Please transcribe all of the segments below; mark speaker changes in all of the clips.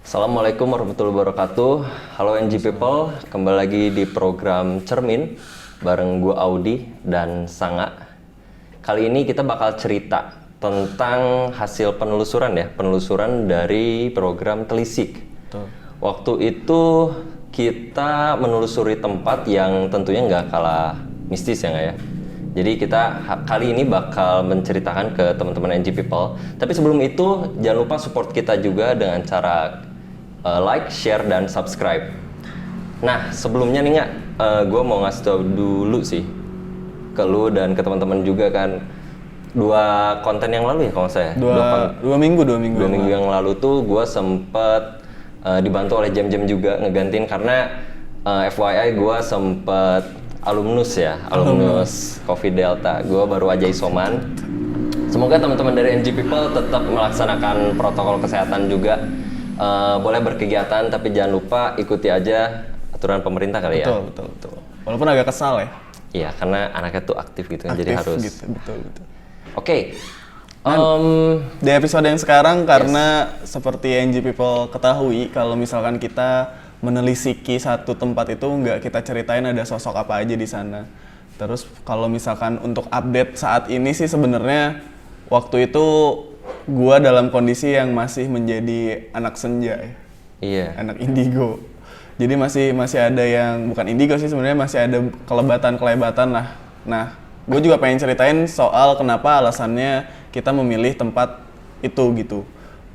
Speaker 1: Assalamualaikum warahmatullahi wabarakatuh. Halo NG People, kembali lagi di program Cermin bareng gue Audi dan Sanga. Kali ini kita bakal cerita tentang hasil penelusuran dari program Telisik.
Speaker 2: Betul.
Speaker 1: Waktu itu kita menelusuri tempat yang tentunya nggak kalah mistis ya nggak ya. Jadi kita kali ini bakal menceritakan ke teman-teman NG People. Tapi sebelum itu jangan lupa support kita juga dengan cara like, share, dan subscribe. Nah sebelumnya nih nggak, gue mau ngasih tau dulu sih ke lu dan ke teman-teman juga kan. Dua konten yang lalu ya kalau saya.
Speaker 2: Dua minggu
Speaker 1: yang lalu tuh gue sempet dibantu oleh Jam-Jam juga ngegantiin karena FYI gue sempet alumnus COVID Delta. Gue baru aja isoman. Semoga teman-teman dari NG People tetap melaksanakan protokol kesehatan juga. Boleh berkegiatan tapi jangan lupa ikuti aja aturan pemerintah kali ya.
Speaker 2: Betul. Walaupun agak kesal ya.
Speaker 1: Iya, karena anaknya tuh aktif gitu kan, jadi harus.
Speaker 2: Gitu, betul.
Speaker 1: Oke.
Speaker 2: Di episode yang sekarang karena seperti NG People ketahui, kalau misalkan kita menelisiki satu tempat itu nggak kita ceritain ada sosok apa aja di sana. Terus kalau misalkan untuk update saat ini sih sebenarnya waktu itu gua dalam kondisi yang masih menjadi anak senja ya.
Speaker 1: Iya.
Speaker 2: Anak indigo. Jadi masih ada yang bukan indigo sih sebenarnya, masih ada kelebatan lah. Nah, gue juga pengen ceritain soal kenapa alasannya kita memilih tempat itu gitu.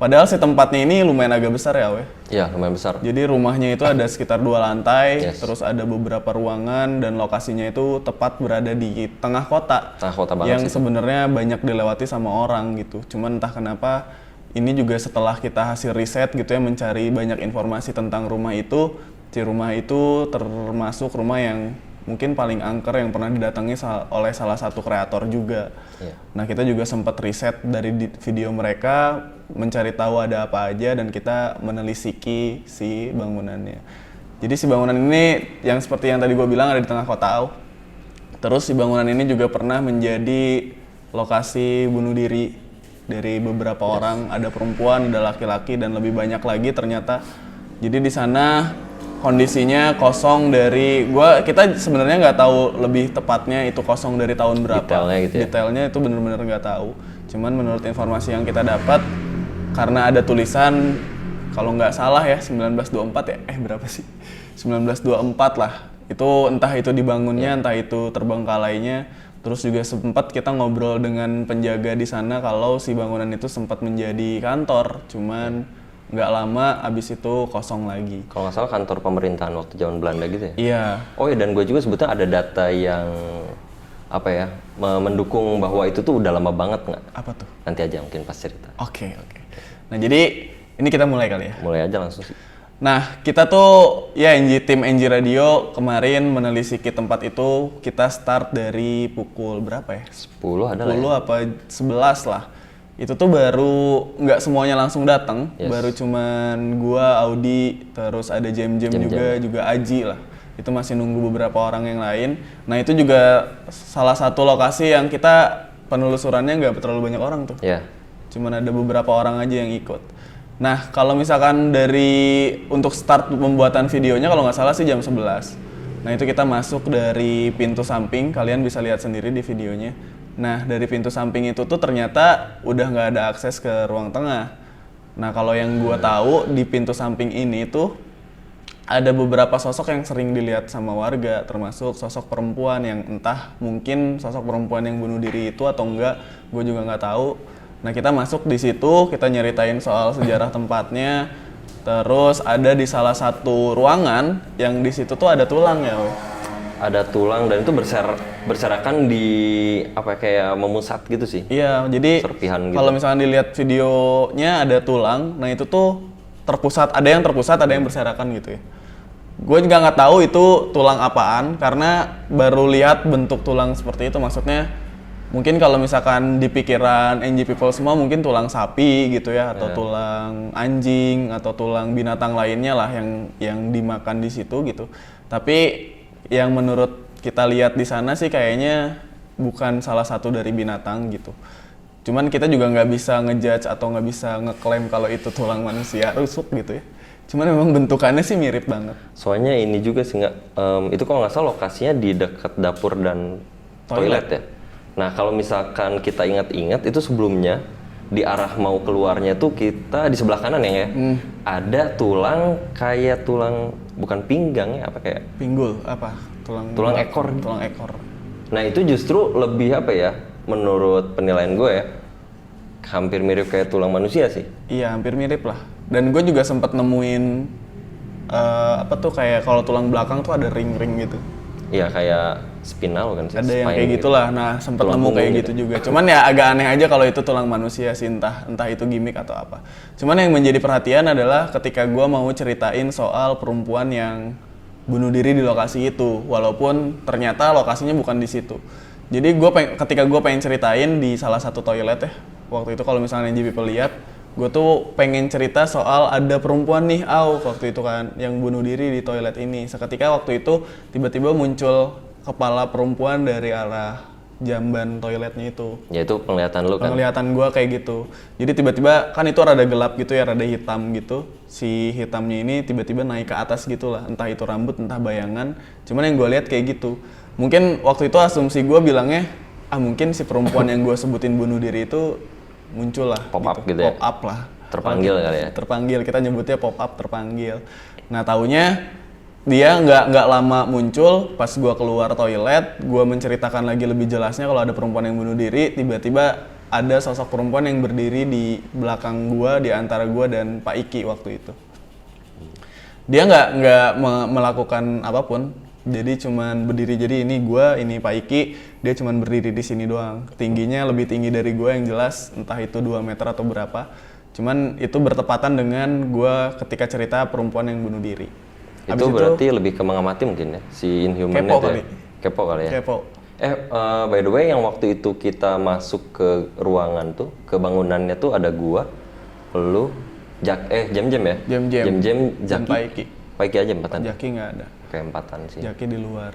Speaker 2: Padahal si tempatnya ini lumayan agak besar ya, Weh.
Speaker 1: Iya, lumayan besar.
Speaker 2: Jadi rumahnya itu ada sekitar 2 lantai,
Speaker 1: Yes.
Speaker 2: terus ada beberapa ruangan dan lokasinya itu tepat berada di tengah kota.
Speaker 1: Tengah kota banget
Speaker 2: Yang
Speaker 1: sih.
Speaker 2: sebenarnya banyak dilewati sama orang gitu. Cuman entah kenapa ini juga setelah kita hasil riset gitu ya, mencari banyak informasi tentang rumah itu, si rumah itu termasuk rumah yang mungkin paling angker yang pernah didatangi oleh salah satu kreator juga.
Speaker 1: Iya.
Speaker 2: Nah, kita juga sempat riset dari video mereka, mencari tahu ada apa aja dan kita menelisiki si bangunannya. Jadi si bangunan ini yang seperti yang tadi gue bilang ada di tengah kota. Terus si bangunan ini juga pernah menjadi lokasi bunuh diri dari beberapa orang, ada perempuan, ada laki-laki dan lebih banyak lagi ternyata. Jadi di sana kondisinya kosong dari kita sebenarnya nggak tahu lebih tepatnya itu kosong dari tahun berapa.
Speaker 1: Detailnya gitu ya?
Speaker 2: Detailnya itu benar-benar nggak tahu. Cuman menurut informasi yang kita dapat, karena ada tulisan kalau nggak salah ya 1924 ya, berapa sih? 1924 lah. Itu entah itu dibangunnya, entah itu terbengkalainya. Terus juga sempat kita ngobrol dengan penjaga di sana kalau si bangunan itu sempat menjadi kantor. Cuman nggak lama abis itu kosong lagi.
Speaker 1: Kalau nggak salah kantor pemerintahan waktu zaman Belanda gitu ya?
Speaker 2: Iya.
Speaker 1: Oh iya, dan gue juga sebetulnya ada data yang mendukung bahwa itu tuh udah lama banget nggak?
Speaker 2: Apa tuh?
Speaker 1: Nanti aja mungkin pas cerita.
Speaker 2: Oke. Nah jadi ini kita mulai kali ya.
Speaker 1: Mulai aja langsung sih.
Speaker 2: Nah kita tuh ya tim NG Radio kemarin menelisiki tempat itu, kita start dari pukul berapa ya?
Speaker 1: 10 ada lah
Speaker 2: 10
Speaker 1: ya?
Speaker 2: apa 11 lah. Itu tuh baru nggak semuanya langsung datang,
Speaker 1: Yes.
Speaker 2: baru cuman gua, Audi, terus ada Jam-Jam juga Aji lah. Itu masih nunggu beberapa orang yang lain. Nah itu juga salah satu lokasi yang kita penelusurannya nggak terlalu banyak orang tuh.
Speaker 1: Iya.
Speaker 2: Cuman ada beberapa orang aja yang ikut. Nah kalau misalkan untuk start pembuatan videonya kalau nggak salah sih jam 11. Nah itu kita masuk dari pintu samping, kalian bisa lihat sendiri di videonya. Nah dari pintu samping itu tuh ternyata udah nggak ada akses ke ruang tengah. Nah kalau yang gua tahu di pintu samping ini tuh ada beberapa sosok yang sering dilihat sama warga, termasuk sosok perempuan yang entah mungkin sosok perempuan yang bunuh diri itu atau enggak, gue juga nggak tahu. Nah kita masuk di situ, kita nyeritain soal sejarah tempatnya, terus ada di salah satu ruangan yang di situ tuh ada tulang ya, weh.
Speaker 1: Ada tulang dan itu berserakan di kayak memusat gitu sih.
Speaker 2: Iya, jadi
Speaker 1: Serpihan gitu.
Speaker 2: kalau misalkan dilihat videonya ada tulang, nah itu tuh terpusat, ada yang terpusat, ada yang berserakan gitu ya. Gue juga nggak tahu itu tulang apaan karena baru lihat bentuk tulang seperti itu. Maksudnya mungkin kalau misalkan di pikiran NG People semua mungkin tulang sapi gitu ya, atau tulang anjing atau tulang binatang lainnya lah yang dimakan di situ gitu. Tapi yang menurut kita lihat di sana sih kayaknya bukan salah satu dari binatang gitu. Cuman kita juga nggak bisa ngejudge atau nggak bisa ngeklaim kalau itu tulang manusia rusuk gitu ya. Cuman memang bentukannya sih mirip banget.
Speaker 1: Soalnya ini juga sih nggak, itu kalau nggak salah lokasinya di dekat dapur dan toilet ya. Nah kalau misalkan kita ingat-ingat itu sebelumnya di arah mau keluarnya tuh kita di sebelah kanan ya, ada tulang kayak tulang bukan pinggang ya apa kayak
Speaker 2: Pinggul apa?
Speaker 1: Tulang ekor.
Speaker 2: Tulang ekor.
Speaker 1: Nah itu justru lebih apa ya, menurut penilaian gue ya, hampir mirip kayak tulang manusia sih.
Speaker 2: Iya, hampir mirip lah. Dan gue juga sempat nemuin apa tuh kayak kalau tulang belakang tuh ada ring-ring gitu.
Speaker 1: Iya kayak spinal kan sih.
Speaker 2: Ada yang
Speaker 1: spine
Speaker 2: kayak
Speaker 1: gitu.
Speaker 2: gitulah. Nah, sempat
Speaker 1: Tulang
Speaker 2: nemu kayak
Speaker 1: punggung
Speaker 2: gitu juga. Cuman ya agak aneh aja kalau itu tulang manusia sih, entah itu gimmick atau apa. Cuman yang menjadi perhatian adalah ketika gue mau ceritain soal perempuan yang bunuh diri di lokasi itu, walaupun ternyata lokasinya bukan di situ. Jadi ketika gue pengen ceritain di salah satu toilet ya, waktu itu kalau misalnya NJ People lihat, gue tuh pengen cerita soal ada perempuan nih, waktu itu kan, yang bunuh diri di toilet ini. Seketika waktu itu tiba-tiba muncul kepala perempuan dari arah jamban toiletnya itu.
Speaker 1: Ya itu penglihatan lu kan.
Speaker 2: Penglihatan gue kayak gitu. Jadi tiba-tiba kan itu rada gelap gitu ya, rada hitam gitu. Si hitamnya ini tiba-tiba naik ke atas gitu lah. Entah itu rambut, entah bayangan. Cuman yang gue lihat kayak gitu. Mungkin waktu itu asumsi gue bilangnya, mungkin si perempuan yang gue sebutin bunuh diri itu muncul lah.
Speaker 1: Pop up gitu ya?
Speaker 2: Pop up lah.
Speaker 1: Terpanggil kali ya?
Speaker 2: Terpanggil, kita nyebutnya pop up, terpanggil. Nah taunya dia nggak lama muncul, pas gue keluar toilet, gue menceritakan lagi lebih jelasnya kalau ada perempuan yang bunuh diri, tiba-tiba ada sosok perempuan yang berdiri di belakang gue, di antara gue dan Pak Iki waktu itu. Dia nggak melakukan apapun, jadi cuman berdiri, jadi ini gue, ini Pak Iki, dia cuman berdiri di sini doang. Tingginya lebih tinggi dari gue yang jelas, entah itu 2 meter atau berapa. Cuman itu bertepatan dengan gue ketika cerita perempuan yang bunuh diri.
Speaker 1: Itu berarti lebih ke mengamati mungkin ya, si Inhuman
Speaker 2: kepo
Speaker 1: itu
Speaker 2: kali.
Speaker 1: ya? Kepo kali ya?
Speaker 2: Kepo.
Speaker 1: By the way yang waktu itu kita masuk ke ruangan tuh, ke bangunannya tuh ada gua, lu, Jam-Jam ya? Jam-Jam,
Speaker 2: dan
Speaker 1: Jaki.
Speaker 2: Pak Iki.
Speaker 1: Pak Iki aja empatan?
Speaker 2: Jaki nggak ada.
Speaker 1: Kayak empatan sih.
Speaker 2: Jaki di luar.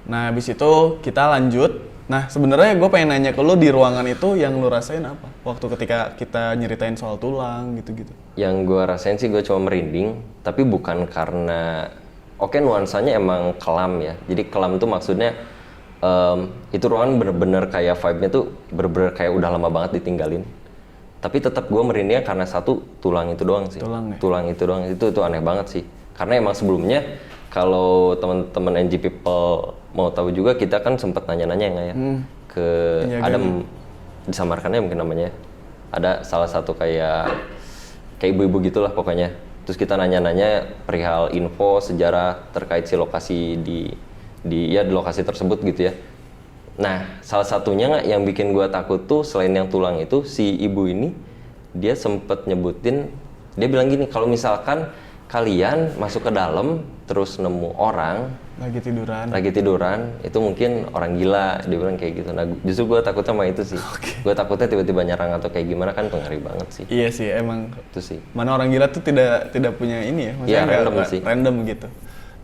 Speaker 2: Nah habis itu kita lanjut. Nah sebenarnya gue pengen nanya ke lu di ruangan itu yang lu rasain apa? Waktu ketika kita nyeritain soal tulang gitu-gitu.
Speaker 1: Yang gue rasain sih gue cuma merinding, tapi bukan karena, oke nuansanya emang kelam ya. Jadi kelam tuh maksudnya itu ruangan bener-bener kayak vibe-nya tuh bener-bener kayak udah lama banget ditinggalin. Tapi tetap gue merindingnya karena satu tulang itu doang sih. Tulang itu doang, itu aneh banget sih. Karena emang sebelumnya kalau teman-teman NG People mau tahu juga, kita kan sempat nanya-nanya nggak ya ke ada disamarkannya mungkin namanya, ada salah satu kayak ibu-ibu gitulah pokoknya. Terus kita nanya-nanya perihal info sejarah terkait si lokasi di lokasi tersebut gitu ya. Nah salah satunya nggak yang bikin gua takut tuh selain yang tulang itu, si ibu ini dia sempet nyebutin, dia bilang gini, kalau misalkan kalian masuk ke dalam terus nemu orang
Speaker 2: lagi
Speaker 1: tiduran itu mungkin orang gila, dia bilang kayak gitu. Nah justru gue takut sama itu sih. Gue takutnya tiba-tiba nyerang atau kayak gimana, kan ngeri banget sih.
Speaker 2: Iya sih emang
Speaker 1: itu sih,
Speaker 2: mana orang gila tuh tidak punya ini ya, maksudnya
Speaker 1: random
Speaker 2: gitu.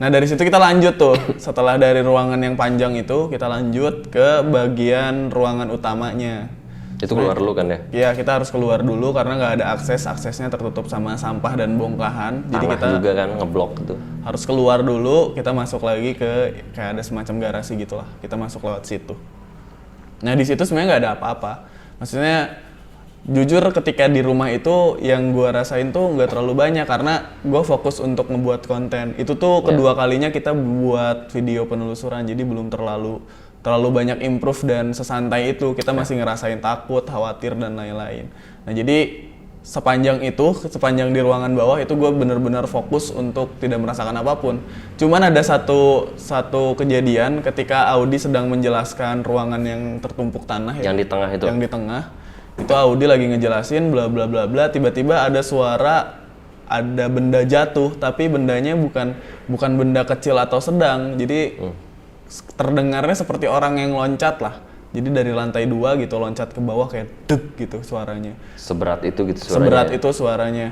Speaker 2: Nah dari situ kita lanjut tuh, setelah dari ruangan yang panjang itu kita lanjut ke bagian ruangan utamanya.
Speaker 1: Itu keluar dulu kan ya?
Speaker 2: Iya, kita harus keluar dulu karena nggak ada aksesnya tertutup sama sampah dan bongkahan. Jadi kita
Speaker 1: juga kan ngeblok tuh.
Speaker 2: Harus keluar dulu, kita masuk lagi ke kayak ada semacam garasi gitulah. Kita masuk lewat situ. Nah di situ sebenarnya nggak ada apa-apa. Maksudnya jujur ketika di rumah itu yang gue rasain tuh nggak terlalu banyak karena gue fokus untuk ngebuat konten. Itu tuh kedua kalinya kita buat video penelusuran, jadi belum terlalu banyak improve dan sesantai itu. Kita masih ngerasain takut, khawatir dan lain-lain. Nah jadi sepanjang di ruangan bawah itu gue benar-benar fokus untuk tidak merasakan apapun. Cuman ada satu kejadian ketika Audi sedang menjelaskan ruangan yang tertumpuk tanah
Speaker 1: yang di tengah itu.
Speaker 2: Yang di tengah itu Audi lagi ngejelasin bla bla bla bla, tiba-tiba ada suara ada benda jatuh, tapi bendanya bukan benda kecil atau sedang. Jadi terdengarnya seperti orang yang loncat lah. Jadi dari lantai 2 gitu loncat ke bawah kayak deg gitu suaranya.
Speaker 1: Seberat itu gitu suaranya?
Speaker 2: Seberat itu suaranya.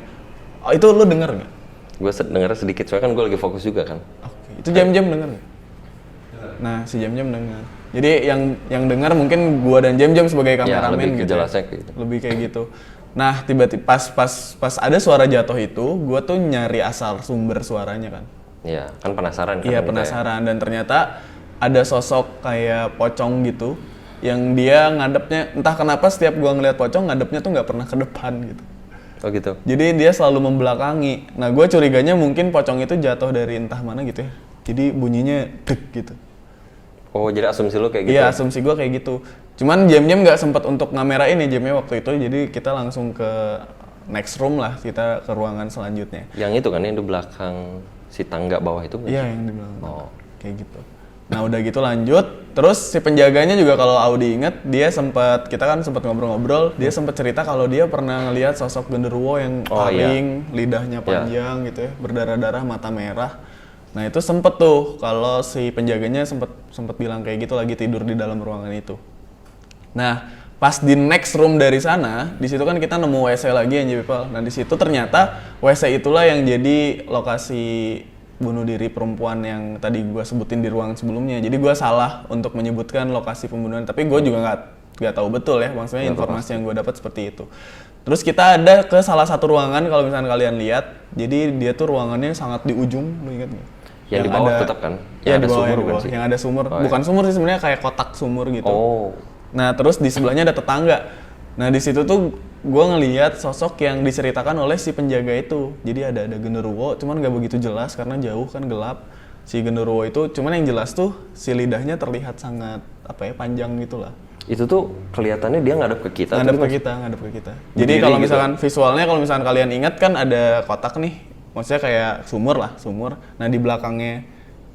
Speaker 2: Oh, itu lu denger nggak?
Speaker 1: Gue dengernya sedikit, soalnya kan gue lagi fokus juga kan.
Speaker 2: Oke. Itu Jam-Jam denger nggak? Nah si Jam-Jam denger. Jadi yang dengar mungkin gua dan Jam-Jam sebagai kameramen
Speaker 1: lebih
Speaker 2: gitu.
Speaker 1: Jelasnya gitu.
Speaker 2: Lebih kayak gitu. Nah tiba-tiba pas ada suara jatuh itu, gue tuh nyari asal sumber suaranya kan.
Speaker 1: Iya, kan penasaran kan
Speaker 2: Iya
Speaker 1: kita ya.
Speaker 2: penasaran, dan ternyata ada sosok kayak pocong gitu, yang dia ngadepnya, entah kenapa setiap gue ngeliat pocong ngadepnya tuh nggak pernah ke depan gitu.
Speaker 1: Oh gitu.
Speaker 2: Jadi dia selalu membelakangi. Nah gue curiganya mungkin pocong itu jatuh dari entah mana gitu ya. Jadi bunyinya deg gitu.
Speaker 1: Oh, jadi asumsi lu kayak gitu?
Speaker 2: Iya, asumsi gue kayak gitu. Cuman jam-jam nggak sempet untuk ngamerain ya jamnya waktu itu, jadi kita langsung ke next room lah, kita ke ruangan selanjutnya.
Speaker 1: Yang itu kan yang di belakang si tangga bawah itu nggak
Speaker 2: Iya,
Speaker 1: sih?
Speaker 2: yang di belakang.
Speaker 1: Oh.
Speaker 2: Kayak gitu. Nah udah gitu lanjut, terus si penjaganya juga kalau Audi inget, dia kita kan sempat ngobrol-ngobrol, dia sempat cerita kalau dia pernah ngelihat sosok genderuwo yang
Speaker 1: Oh, iya.
Speaker 2: taring, lidahnya panjang gitu ya, berdarah-darah, mata merah. Nah itu sempet tuh kalau si penjaganya sempet bilang kayak gitu lagi tidur di dalam ruangan itu. Nah pas di next room dari sana, di situ kan kita nemu WC lagi yang people. Nah di situ ternyata WC itulah yang jadi lokasi bunuh diri perempuan yang tadi gue sebutin di ruangan sebelumnya. Jadi gue salah untuk menyebutkan lokasi pembunuhan, tapi gue juga nggak tahu betul ya, maksudnya informasi yang gue dapat seperti itu. Terus kita ada ke salah satu ruangan kalau misalnya kalian lihat, jadi dia tuh ruangannya sangat di ujung, lu ingat nggak?
Speaker 1: Yang di bawah tetap kan?
Speaker 2: Yang
Speaker 1: Yang
Speaker 2: di
Speaker 1: ada
Speaker 2: bawah,
Speaker 1: sumur
Speaker 2: yang di
Speaker 1: bukan
Speaker 2: bawah.
Speaker 1: sih?
Speaker 2: Yang ada sumur,
Speaker 1: Oh,
Speaker 2: bukan sumur sih sebenarnya, kayak kotak sumur gitu.
Speaker 1: Oh.
Speaker 2: Nah terus di sebelahnya ada tetangga. Nah di situ tuh gue ngelihat sosok yang diceritakan oleh si penjaga itu. Jadi ada genderuwo, cuman nggak begitu jelas karena jauh kan gelap. Si genderuwo itu, cuman yang jelas tuh si lidahnya terlihat sangat panjang gitulah.
Speaker 1: Itu tuh kelihatannya dia ngadep ke kita.
Speaker 2: Ngadep
Speaker 1: tuh
Speaker 2: ke kita. Jadi
Speaker 1: Berdiri
Speaker 2: kalau
Speaker 1: gitu.
Speaker 2: misalkan visualnya, kalau misalkan kalian ingat kan ada kotak nih, maksudnya kayak sumur. Nah di belakangnya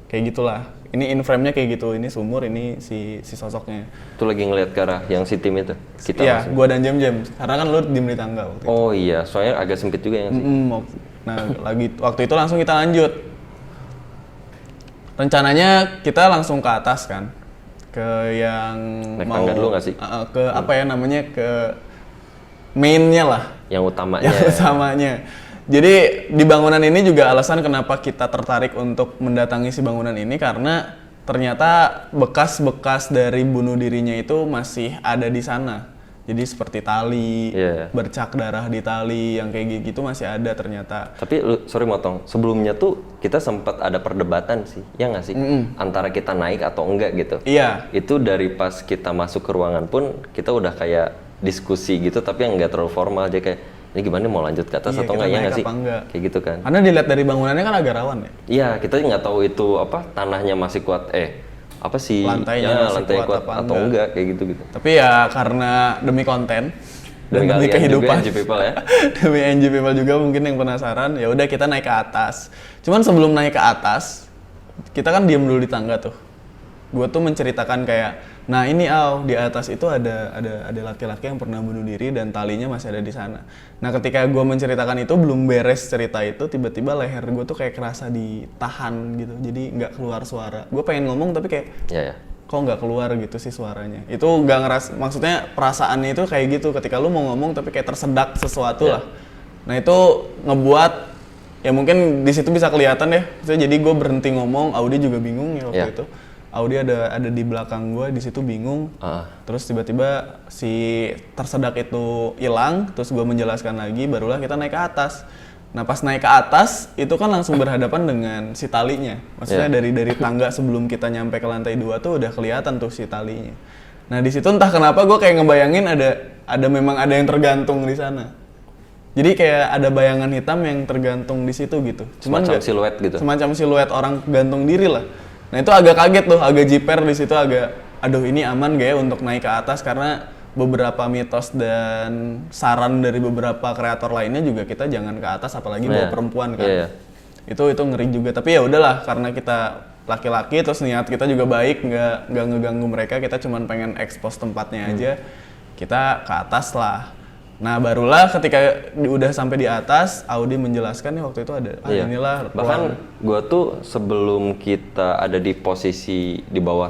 Speaker 2: kayak gitulah. Ini in frame-nya kayak gitu, ini sumur, ini si sosoknya.
Speaker 1: Itu lagi ngelihat ke arah yang si tim itu. Kita
Speaker 2: Iya,
Speaker 1: langsung.
Speaker 2: gua dan Jam-Jam. Karena kan lu diem di tangga waktu itu.
Speaker 1: Oh iya, soalnya agak sempit juga ya nggak sih.
Speaker 2: Nah, waktu itu langsung kita lanjut. Rencananya kita langsung ke atas kan, ke yang
Speaker 1: Naik tangga dulu nggak sih?
Speaker 2: Ke ke main-nya lah,
Speaker 1: Yang utamanya.
Speaker 2: yang utamanya. Jadi di bangunan ini juga alasan kenapa kita tertarik untuk mendatangi si bangunan ini, karena ternyata bekas-bekas dari bunuh dirinya itu masih ada di sana. Jadi seperti tali, bercak darah di tali, yang kayak gitu masih ada ternyata.
Speaker 1: Tapi sorry motong, sebelumnya tuh kita sempat ada perdebatan sih, ya nggak sih? Antara kita naik atau enggak gitu.
Speaker 2: Iya.
Speaker 1: Itu dari pas kita masuk ke ruangan pun, kita udah kayak diskusi gitu, tapi yang nggak terlalu formal aja kayak, ini gimana mau lanjut ke atas atau enggak, ya nggak sih? Kayak gitu kan.
Speaker 2: Karena dilihat dari bangunannya kan agak rawan ya?
Speaker 1: Iya, kita nggak tahu itu tanahnya masih kuat, apa sih
Speaker 2: lantainya
Speaker 1: lantai kuat atau enggak kayak gitu.
Speaker 2: Tapi ya karena demi konten dan demi kehidupan
Speaker 1: juga, NG People ya.
Speaker 2: demi NG People juga mungkin yang penasaran, ya udah kita naik ke atas. Cuman sebelum naik ke atas, kita kan diem dulu di tangga tuh. Gue tuh menceritakan kayak, nah ini di atas itu ada laki-laki yang pernah bunuh diri dan talinya masih ada di sana. Nah ketika gue menceritakan itu, belum beres cerita itu, tiba-tiba leher gue tuh kayak kerasa ditahan gitu, jadi nggak keluar suara. Gue pengen ngomong tapi kayak, kok nggak keluar gitu sih suaranya. Itu nggak maksudnya perasaannya itu kayak gitu, ketika lu mau ngomong tapi kayak tersedak sesuatu lah. Nah itu ngebuat, ya mungkin di situ bisa kelihatan deh. Jadi gue berhenti ngomong, Audi juga bingung ya waktu itu. Audi ada di belakang gue, di situ bingung. Terus tiba-tiba si tersedak itu hilang, terus gue menjelaskan lagi, barulah kita naik ke atas. Nah pas naik ke atas, itu kan langsung berhadapan dengan si talinya. Maksudnya dari tangga sebelum kita nyampe ke lantai 2 tuh udah kelihatan tuh si talinya. Nah di situ entah kenapa gue kayak ngebayangin memang ada yang tergantung di sana. Jadi kayak ada bayangan hitam yang tergantung di situ gitu.
Speaker 1: Semacam siluet gitu.
Speaker 2: Semacam siluet orang gantung diri lah. Nah itu agak kaget tuh, agak jiper di situ, aduh ini aman gak ya untuk naik ke atas, karena beberapa mitos dan saran dari beberapa kreator lainnya juga kita jangan ke atas apalagi bawa perempuan kan. Itu ngeri juga, tapi ya udahlah karena kita laki-laki terus niat kita juga baik, nggak ngeganggu mereka, kita cuma pengen expose tempatnya aja. Kita ke atas lah. Nah barulah ketika udah sampai di atas, Audi menjelaskan nih waktu itu ada inilah.
Speaker 1: Bahkan gue tuh sebelum kita ada di posisi di bawah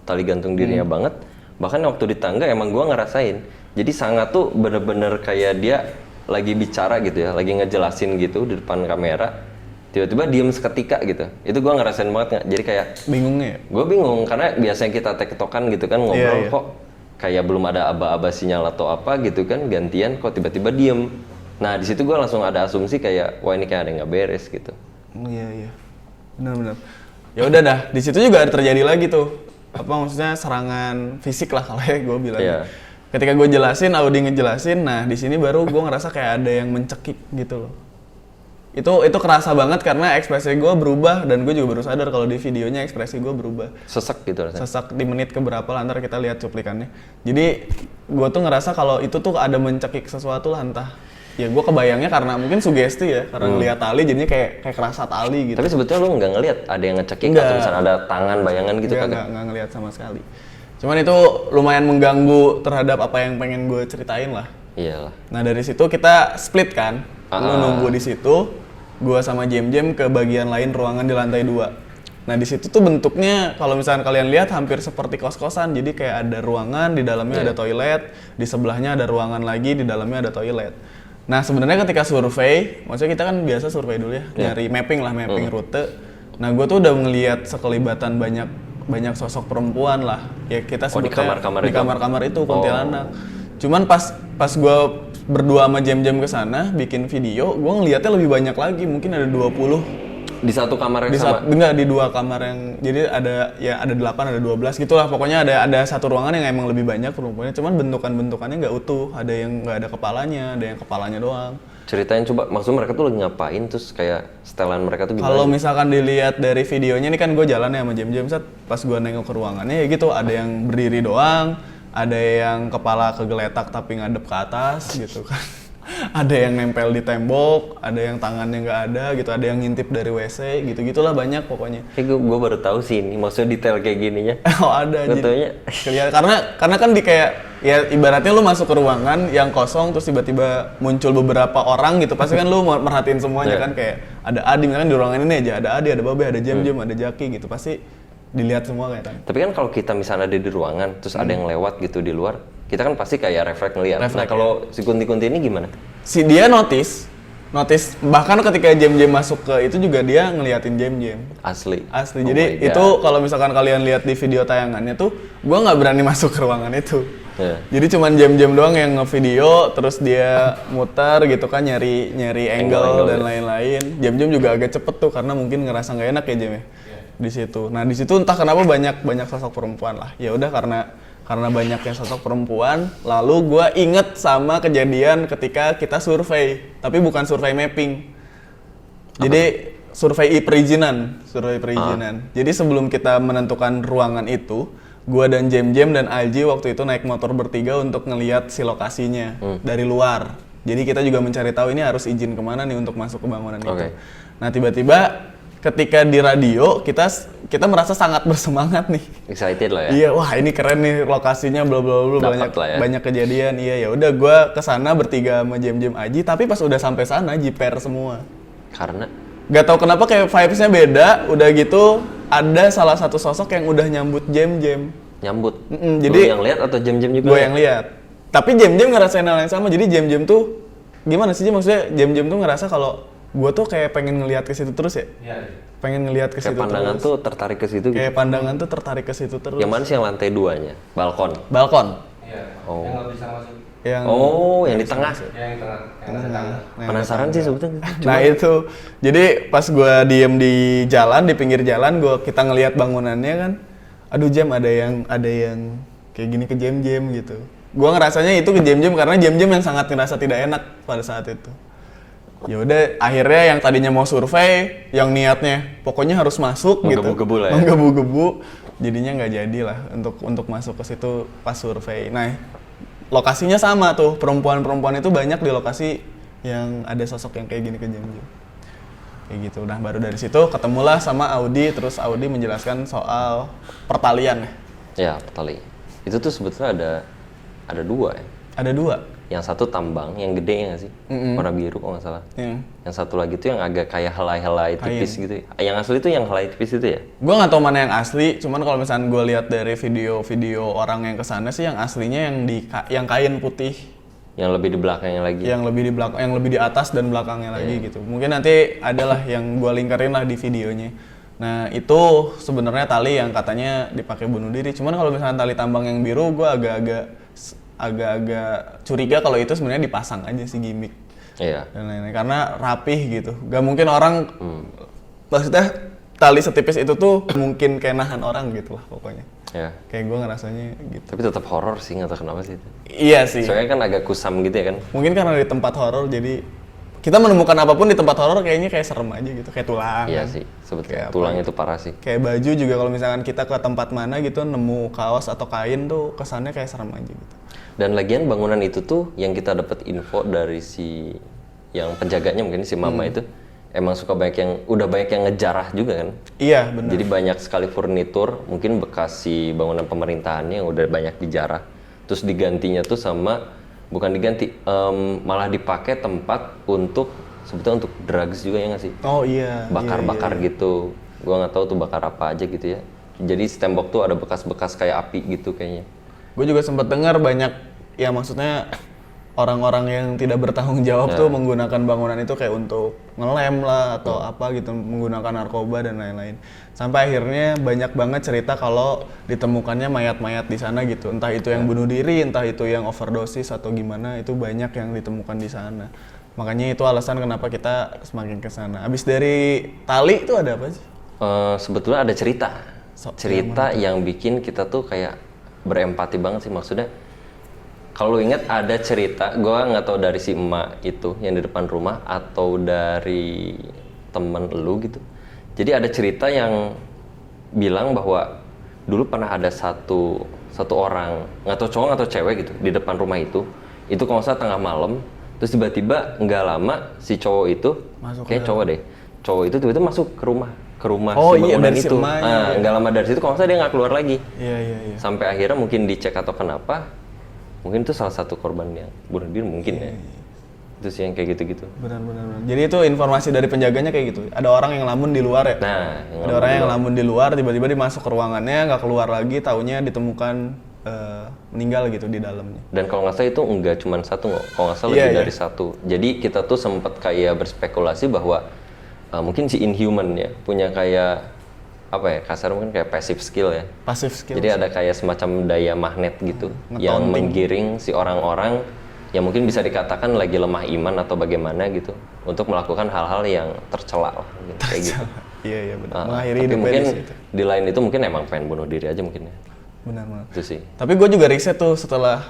Speaker 1: tali gantung dirinya banget, bahkan waktu di tangga emang gue ngerasain. Jadi sangat tuh bener-bener kayak dia lagi bicara gitu ya, lagi ngejelasin gitu di depan kamera. Tiba-tiba diem seketika gitu. Itu gue ngerasain banget nggak? Jadi kayak
Speaker 2: bingungnya ya?
Speaker 1: Gue bingung karena biasanya kita tektokan gitu kan ngobrol kok kayak belum ada aba-aba sinyal atau apa gitu kan, gantian kok tiba-tiba diem. Nah di situ gue langsung ada asumsi kayak wah ini kayak ada yang nggak beres gitu.
Speaker 2: Iya, benar. Ya udah dah, di situ juga ada terjadi lagi tuh apa maksudnya serangan fisik lah kalau ya gue bilang.
Speaker 1: Iya.
Speaker 2: Ketika gue jelasin, Audi ngejelasin, nah di sini baru gue ngerasa kayak ada yang mencekik gitu loh. Itu kerasa banget karena ekspresi gue berubah dan gue juga baru sadar kalau di videonya ekspresi gue berubah.
Speaker 1: Sesek gitu rasanya.
Speaker 2: Sesek di menit keberapa lah, ntar kita lihat cuplikannya. Jadi gue tuh ngerasa kalau itu tuh ada mencekik sesuatu lah entah. Ya gue kebayangnya karena mungkin sugesti ya, karena ngeliat tali jadinya kayak kerasa tali gitu.
Speaker 1: Tapi sebetulnya lu nggak ngelihat ada yang ngecekik atau misalnya ada tangan bayangan gitu kagak?
Speaker 2: Nggak ngeliat sama sekali. Cuman itu lumayan mengganggu terhadap apa yang pengen gue ceritain lah.
Speaker 1: Iyalah.
Speaker 2: Nah dari situ kita split kan, lu nunggu di situ, gue sama Jem ke bagian lain ruangan di lantai 2. Nah di situ tuh bentuknya kalau misalnya kalian lihat hampir seperti kos-kosan, jadi kayak ada ruangan di dalamnya ada toilet, di sebelahnya ada ruangan lagi di dalamnya ada toilet. Nah sebenarnya ketika survei, maksudnya kita kan biasa survei dulu ya, nyari mapping rute. Nah gue tuh udah ngelihat sekelibatan banyak sosok perempuan lah, ya kita sebutnya di kamar-kamar itu kuntilanak. Cuman pas gue berdua sama Jem ke sana bikin video, gue ngelihatnya lebih banyak lagi, mungkin ada 20
Speaker 1: di satu kamar yang sama?
Speaker 2: Enggak, di 2 kamar yang, jadi ada 8, ada 12 gitulah, pokoknya ada satu ruangan yang emang lebih banyak perempuannya, cuman bentukannya nggak utuh, ada yang nggak ada kepalanya, ada yang kepalanya doang.
Speaker 1: Ceritain coba, maksud mereka tuh lagi ngapain, terus kayak setelan mereka tuh gimana?
Speaker 2: Kalau misalkan dilihat dari videonya, ini kan gue jalan ya sama Jem set, pas gue nengok ke ruangannya ya gitu, ada yang berdiri doang, ada yang kepala kegeletak tapi ngadep ke atas gitu kan. Ada yang nempel di tembok, ada yang tangannya nggak ada gitu, ada yang ngintip dari WC gitu-gitulah banyak pokoknya.
Speaker 1: Gue baru tahu sih ini, maksudnya detail kayak gininya.
Speaker 2: Oh ada.
Speaker 1: Contohnya
Speaker 2: karena kan di kayak ya ibaratnya lu masuk ke ruangan yang kosong terus tiba-tiba muncul beberapa orang gitu, pasti kan lu merhatiin semuanya kan, kayak ada Adi misalkan di ruangan ini aja, ada Adi, ada Babe, ada Jem, ada Jaki gitu, pasti dilihat semua kayak.
Speaker 1: Tapi kan kalau kita misalnya ada di ruangan terus ada yang lewat gitu di luar, kita kan pasti kayak refleks ngeliat. Nah kalau si kunti-kunti ini gimana?
Speaker 2: Si dia notice bahkan ketika Jem masuk ke itu juga dia ngeliatin Jem.
Speaker 1: Asli.
Speaker 2: Jadi itu kalau misalkan kalian lihat di video tayangannya tuh, gua nggak berani masuk ke ruangan itu. Jadi cuman Jem doang yang ngevideo, terus dia muter gitu kan, nyari angle dan lain-lain. Jem juga agak cepet tuh karena mungkin ngerasa nggak enak ya Jem ya. Di situ. Nah di situ entah kenapa banyak sosok perempuan lah. Ya udah karena banyaknya sosok perempuan, lalu gue inget sama kejadian ketika kita survei, tapi bukan survei mapping. Jadi survei perizinan. Jadi sebelum kita menentukan ruangan itu, gue dan Jem dan Alji waktu itu naik motor bertiga untuk ngelihat si lokasinya dari luar. Jadi kita juga mencari tahu ini harus izin kemana nih untuk masuk ke bangunan itu. Nah tiba-tiba ketika di radio kita merasa sangat bersemangat nih.
Speaker 1: Excited lah ya.
Speaker 2: Iya, wah ini keren nih lokasinya, bla bla bla, banyak kejadian. Iya, ya udah gue kesana bertiga sama Jem Aji, tapi pas udah sampai sana jiper semua.
Speaker 1: Karena
Speaker 2: gak tau kenapa kayak vibes-nya beda. Udah gitu ada salah satu sosok yang udah nyambut Jem.
Speaker 1: Nyambut.
Speaker 2: Jadi
Speaker 1: yang lihat atau Jem juga?
Speaker 2: Gue yang lihat. Tapi Jem ngerasain hal yang sama. Jadi Jem tuh gimana sih maksudnya? Jem tuh ngerasa kalau gue tuh kayak pengen ngelihat ke situ terus ya. Pengen ngelihat ke situ terus.
Speaker 1: Pandangan tuh tertarik ke situ gitu.
Speaker 2: Kayak pandangan tuh tertarik ke situ terus.
Speaker 1: Yang mana sih yang lantai 2-nya? Balkon.
Speaker 3: Iya.
Speaker 1: Oh.
Speaker 3: Yang nggak bisa masuk.
Speaker 1: Yang di tengah.
Speaker 3: Yang tengah. Yang tengah.
Speaker 1: Penasaran sih sebetulnya.
Speaker 2: Nah itu, jadi pas gue diem di jalan, di pinggir jalan, kita ngelihat bangunannya kan, aduh Jem ada yang kayak gini ke Jem gitu. Gue ngerasanya itu ke Jem karena Jem yang sangat ngerasa tidak enak pada saat itu. Ya udah akhirnya yang tadinya mau survei, yang niatnya pokoknya harus masuk
Speaker 1: menggebu-gebu
Speaker 2: gitu.
Speaker 1: Lah ya.
Speaker 2: Menggebu-gebu, jadinya nggak jadi lah untuk masuk ke situ pas survei. Nah, lokasinya sama tuh, perempuan itu banyak di lokasi yang ada sosok yang kayak gini ke Jem. Kayak gitu. Nah, baru dari situ ketemulah sama Audi, terus Audi menjelaskan soal pertalian.
Speaker 1: Ya, pertali. Itu tuh sebetulnya ada 2 ya.
Speaker 2: Ada 2.
Speaker 1: Yang satu tambang, yang gede ya nggak sih? Warna biru kalau nggak salah. Yang satu lagi tuh yang agak kayak helai tipis gitu ya. Yang asli itu yang helai tipis itu ya?
Speaker 2: Gue nggak tahu mana yang asli, cuman kalau misalnya gue lihat dari video orang yang kesana sih yang aslinya yang kain putih.
Speaker 1: Yang lebih di belakangnya lagi.
Speaker 2: Yang lebih di atas dan belakangnya lagi gitu. Mungkin nanti adalah yang gue lingkarin lah di videonya. Nah itu sebenarnya tali yang katanya dipakai bunuh diri. Cuman kalau misalnya tali tambang yang biru, gue agak-agak curiga kalau itu sebenarnya dipasang aja sih, gimmick.
Speaker 1: Iya.
Speaker 2: Dan lain-lain. Karena rapih gitu. Gak mungkin orang, maksudnya tali setipis itu tuh mungkin kayak nahan orang gitu lah pokoknya.
Speaker 1: Ya.
Speaker 2: Kayak gue ngerasanya gitu.
Speaker 1: Tapi tetap horor sih, nggak tahu kenapa sih itu.
Speaker 2: Iya sih.
Speaker 1: Soalnya kan agak kusam gitu ya kan.
Speaker 2: Mungkin karena di tempat horor jadi kita menemukan apapun di tempat horor kayaknya kayak serem aja gitu, kayak tulang.
Speaker 1: Iya
Speaker 2: kan.
Speaker 1: sih, sebetulnya
Speaker 2: Kayak
Speaker 1: tulang
Speaker 2: apa
Speaker 1: itu parah sih.
Speaker 2: Kayak baju juga kalau misalkan kita ke tempat mana gitu nemu kaos atau kain tuh kesannya kayak serem aja gitu.
Speaker 1: Dan lagian bangunan itu tuh yang kita dapat info dari si yang penjaganya mungkin si mama itu emang suka udah banyak yang ngejarah juga kan.
Speaker 2: Iya benar.
Speaker 1: Jadi banyak sekali furnitur, mungkin bekas si bangunan pemerintahannya yang udah banyak dijarah. Terus digantinya tuh bukan diganti, malah dipakai tempat untuk sebetulnya untuk drugs juga ya nggak sih?
Speaker 2: Oh iya.
Speaker 1: Bakar-bakar
Speaker 2: iya.
Speaker 1: gitu. Gua nggak tahu tuh bakar apa aja gitu ya. Jadi di tembok tuh ada bekas-bekas kayak api gitu kayaknya.
Speaker 2: Gue juga sempat dengar banyak, ya maksudnya orang-orang yang tidak bertanggung jawab tuh menggunakan bangunan itu kayak untuk ngelem lah atau apa gitu, menggunakan narkoba dan lain-lain. Sampai akhirnya banyak banget cerita kalau ditemukannya mayat-mayat di sana gitu. Entah itu yang bunuh diri, entah itu yang overdosis atau gimana, itu banyak yang ditemukan di sana. Makanya itu alasan kenapa kita semakin ke sana. Abis dari tali itu ada apa sih?
Speaker 1: Sebetulnya ada cerita yang bikin kita tuh kayak berempati banget sih. Maksudnya kalau lu ingat ada cerita, gue nggak tahu dari si emak itu yang di depan rumah atau dari temen lu gitu. Jadi ada cerita yang bilang bahwa dulu pernah ada satu orang, nggak tahu cowok atau cewek gitu di depan rumah itu kalau nggak salah tengah malam, terus tiba-tiba nggak lama si cowok itu, kayak cowok deh, cowok itu tiba-tiba masuk ke rumah
Speaker 2: oh,
Speaker 1: si
Speaker 2: iya,
Speaker 1: bangunan
Speaker 2: dari si
Speaker 1: itu.
Speaker 2: emaknya,
Speaker 1: Nggak lama dari situ kalau nggak salah dia nggak keluar lagi.
Speaker 2: Iya.
Speaker 1: Sampai akhirnya mungkin dicek atau kenapa, mungkin itu salah satu korban yang bunuh diri mungkin ya. Itu sih yang kayak gitu-gitu.
Speaker 2: Benar. Jadi itu informasi dari penjaganya kayak gitu. Ada orang yang lamun di luar ya.
Speaker 1: Nah,
Speaker 2: ada orang yang lamun di luar, tiba-tiba dimasuk ke ruangannya, nggak keluar lagi, taunya ditemukan meninggal gitu di dalamnya.
Speaker 1: Dan kalau nggak salah itu nggak cuma satu, kalau nggak salah lebih dari satu. Jadi kita tuh sempat kayak berspekulasi bahwa mungkin si Inhuman ya punya kayak apa ya, kasar mungkin kayak passive skill ya.
Speaker 2: Passive skill.
Speaker 1: Jadi ada kayak semacam daya magnet gitu yang menggiring si orang-orang yang mungkin bisa dikatakan lagi lemah iman atau bagaimana gitu untuk melakukan hal-hal yang tercela lah gitu, kayak gitu.
Speaker 2: Iya benar. Mengakhiri
Speaker 1: Tapi
Speaker 2: hidupnya
Speaker 1: mungkin
Speaker 2: di situ.
Speaker 1: di lain itu mungkin emang pengen bunuh diri aja mungkin ya.
Speaker 2: Benar.
Speaker 1: Itu sih.
Speaker 2: Tapi gue juga riset tuh setelah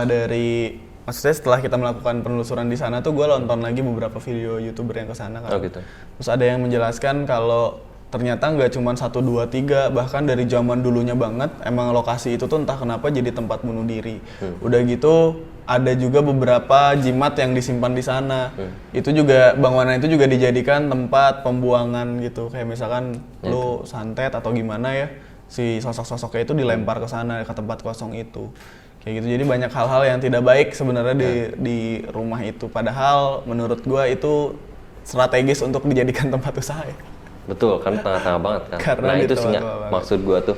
Speaker 2: dari, maksudnya setelah kita melakukan penelusuran di sana tuh gue nonton lagi beberapa video YouTuber yang kesana kan.
Speaker 1: Oh gitu.
Speaker 2: Terus ada yang menjelaskan kalau ternyata nggak cuma 1, 2, 3, bahkan dari zaman dulunya banget emang lokasi itu tuh entah kenapa jadi tempat bunuh diri. Udah gitu ada juga beberapa jimat yang disimpan di sana. Itu juga bangunan itu juga dijadikan tempat pembuangan gitu. Kayak misalkan lu santet atau gimana ya, si sosok-sosoknya itu dilempar ke sana ke tempat kosong itu. Kayak gitu. Jadi banyak hal-hal yang tidak baik sebenarnya di rumah itu. Padahal menurut gua itu strategis untuk dijadikan tempat usaha ya.
Speaker 1: Betul, kan tengah-tengah banget kan.
Speaker 2: Karena
Speaker 1: nah itu sih maksud gua tuh.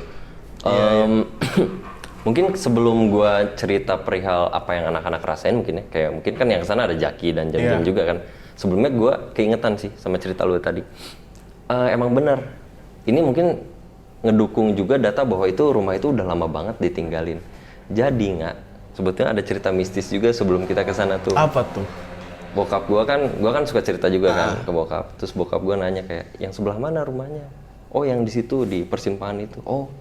Speaker 1: Mungkin sebelum gua cerita perihal apa yang anak-anak rasain mungkin ya, kayak mungkin kan yang kesana ada Jaki dan Jam-Jam juga kan. Sebelumnya gua keingetan sih sama cerita lu tadi. Emang benar. Ini mungkin ngedukung juga data bahwa itu rumah itu udah lama banget ditinggalin. Jadi sebetulnya ada cerita mistis juga sebelum kita kesana tuh.
Speaker 2: Apa tuh?
Speaker 1: Bokap gua kan suka cerita juga kan ke bokap. Terus bokap gua nanya kayak, yang sebelah mana rumahnya? Oh yang di situ di persimpangan itu. Oh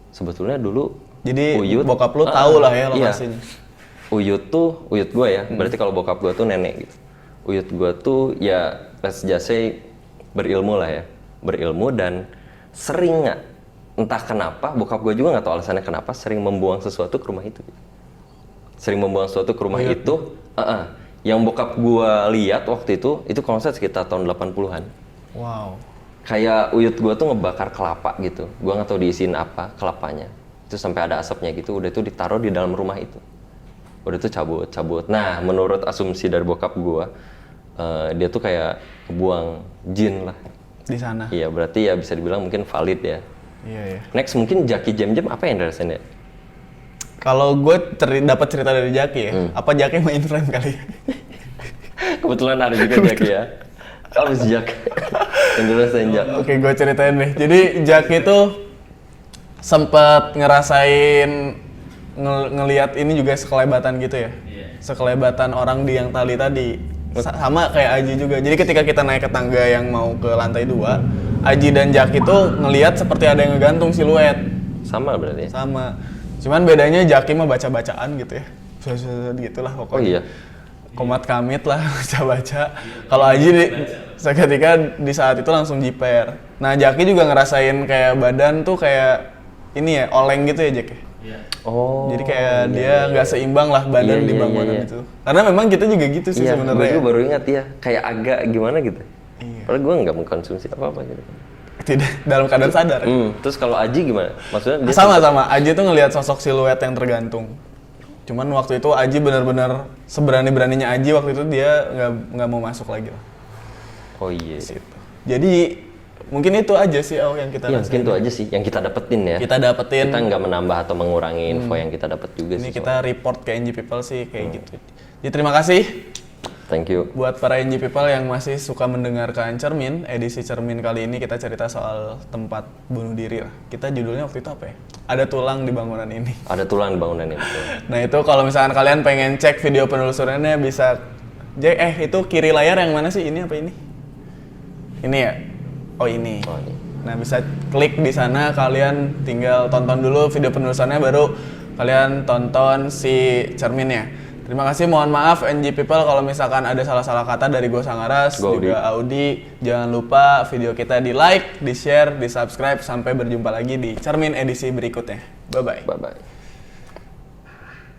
Speaker 1: sebetulnya dulu.
Speaker 2: Jadi
Speaker 1: Uyut,
Speaker 2: bokap lu tahu lah ya lokasinya.
Speaker 1: Iya. Uyut gua ya. Berarti kalau bokap gua tuh nenek gitu. Uyut gua tuh ya let's just say berilmu lah ya. Berilmu dan sering entah kenapa bokap gua juga nggak tahu alasannya kenapa sering membuang sesuatu ke rumah itu. Sering membuang sesuatu ke rumah itu. Yang bokap gua lihat waktu itu kalau nggak salah sekitar tahun 80-an.
Speaker 2: Wow.
Speaker 1: Kayak uyut gua tuh ngebakar kelapa gitu. Gua nggak tahu diisiin apa kelapanya. Itu sampai ada asapnya gitu. Udah itu ditaruh di dalam rumah itu. Udah itu cabut. Nah, menurut asumsi dari bokap gua, dia tuh kayak kebuang jin lah
Speaker 2: Di sana.
Speaker 1: Iya, berarti ya bisa dibilang mungkin valid ya.
Speaker 2: Iya.
Speaker 1: Next mungkin Jaki Jam-Jam apa yang dirasain ya?
Speaker 2: Kalau gue dapat cerita dari Jaki ya, apa Jaki main frame kali?
Speaker 1: Kebetulan ada juga Jaki ya. Apa sih Jaki? Yang dulu senja.
Speaker 2: Oke, gue ceritain deh. Jadi Jack itu sempet ngerasain ngelihat ini juga sekelebatan gitu ya. Sekelebatan orang di yang tali tadi. Sama kayak Aji juga. Jadi ketika kita naik ke tangga yang mau ke lantai 2, Aji dan Jack itu ngelihat seperti ada yang ngegantung siluet.
Speaker 1: Sama berarti ya?
Speaker 2: Sama. Cuman bedanya Jaki mah baca-bacaan gitu ya. Gitulah pokoknya.
Speaker 1: Oh iya.
Speaker 2: Komat kamit lah baca-baca. Kalau Aji seketika di saat itu langsung jiper. Nah Jaki juga ngerasain kayak badan tuh kayak ini ya, oleng gitu ya Jack ya?
Speaker 1: Oh.
Speaker 2: Jadi kayak dia nggak seimbang lah badan di bangunan itu. Karena memang kita juga gitu sih
Speaker 1: Iya,
Speaker 2: sebenarnya.
Speaker 1: gue baru ingat ya, kayak agak gimana gitu.
Speaker 2: Iya.
Speaker 1: Padahal gue nggak mengkonsumsi apa-apa gitu.
Speaker 2: Tidak dalam keadaan sadar.
Speaker 1: Terus kalau Aji gimana? Maksudnya dia
Speaker 2: Sama-sama, Aji tuh ngelihat sosok siluet yang tergantung. Cuman waktu itu Aji benar-benar seberani-beraninya Aji waktu itu dia nggak mau masuk lagi lah.
Speaker 1: Oh iya.
Speaker 2: Situ. Jadi mungkin itu aja sih yang kita
Speaker 1: Iya,
Speaker 2: rasain.
Speaker 1: mungkin itu aja sih yang kita dapetin ya.
Speaker 2: Kita dapetin.
Speaker 1: Kita nggak menambah atau mengurangi info yang kita dapat juga
Speaker 2: Ini
Speaker 1: sih.
Speaker 2: kita report ke NG People sih kayak gitu. Jadi terima kasih
Speaker 1: Thank you.
Speaker 2: buat para NG People yang masih suka mendengarkan Cermin. Edisi Cermin kali ini kita cerita soal tempat bunuh diri lah. Kita judulnya waktu itu apa ya? Ada tulang di bangunan ini.
Speaker 1: Ada tulang di bangunan ini. Betul.
Speaker 2: Nah itu kalau misalkan kalian pengen cek video penelusurannya bisa itu kiri layar yang mana sih? Ini apa ini? Ini ya? Oh ini.
Speaker 1: Oh, ini.
Speaker 2: Nah bisa klik di sana, kalian tinggal tonton dulu video penelusurannya baru kalian tonton si cerminnya. Terima kasih, mohon maaf NG People kalau misalkan ada salah-salah kata dari gue Sangaras,
Speaker 1: Gua
Speaker 2: juga Audi. Jangan lupa video kita di like, di share, di subscribe. Sampai berjumpa lagi di Cermin edisi berikutnya. Bye-bye.
Speaker 1: Bye-bye.